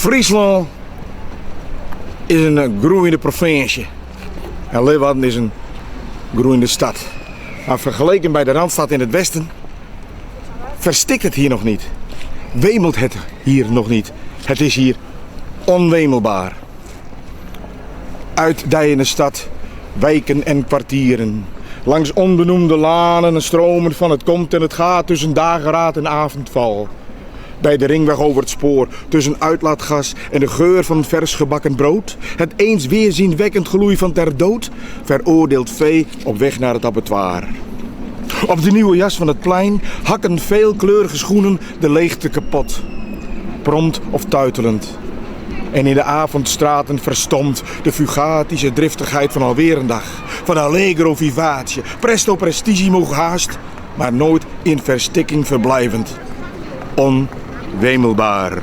Friesland is een groeiende provincie en Leeuwarden is een groeiende stad. Maar vergeleken bij de Randstad in het westen verstikt het hier nog niet. Wemelt het hier nog niet. Het is hier onwemelbaar. Uitdijende stad, wijken en kwartieren. Langs onbenoemde lanen en stromen van het komt en het gaat tussen dageraad en avondval. Bij de ringweg over het spoor, tussen uitlaatgas en de geur van vers gebakken brood. Het eens weerzienwekkend geloei van ter dood, veroordeeld vee op weg naar het abattoir. Op de nieuwe jas van het plein hakken veelkleurige schoenen de leegte kapot. Prompt of tuitelend. En in de avondstraten verstomt de fugatische driftigheid van alweer een dag. Van allegro vivace, presto prestissimo gehaast, maar nooit in verstikking verblijvend. Onwemelbaar.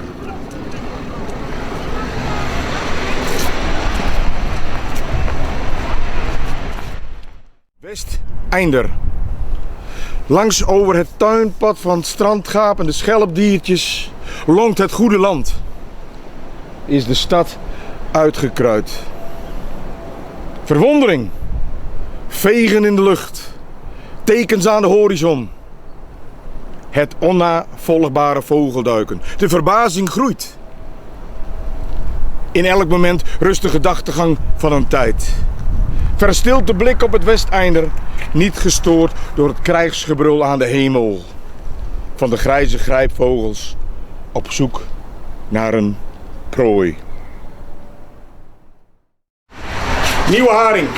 Westeinder. Langs over het tuinpad van strandgapende schelpdiertjes lonkt het goede land. Is de stad uitgekruid. Verwondering. Vegen in de lucht. Tekens aan de horizon. Het onnavolgbare vogelduiken. De verbazing groeit. In elk moment rust de gedachtegang van een tijd. Verstilt de blik op het Westeinder, niet gestoord door het krijgsgebrul aan de hemel. Van de grijze grijpvogels op zoek naar een prooi. Nieuwe haring.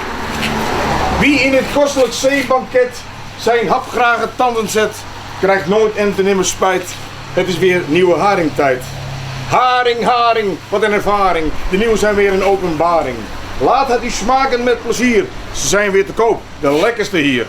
Wie in het kostelijk zeebanket zijn hapgrage tanden zet, krijgt nooit en te nimmer spijt. Het is weer nieuwe haringtijd. Haring, haring, wat een ervaring. De nieuwe zijn weer een openbaring. Laat het u smaken met plezier. Ze zijn weer te koop, de lekkerste hier.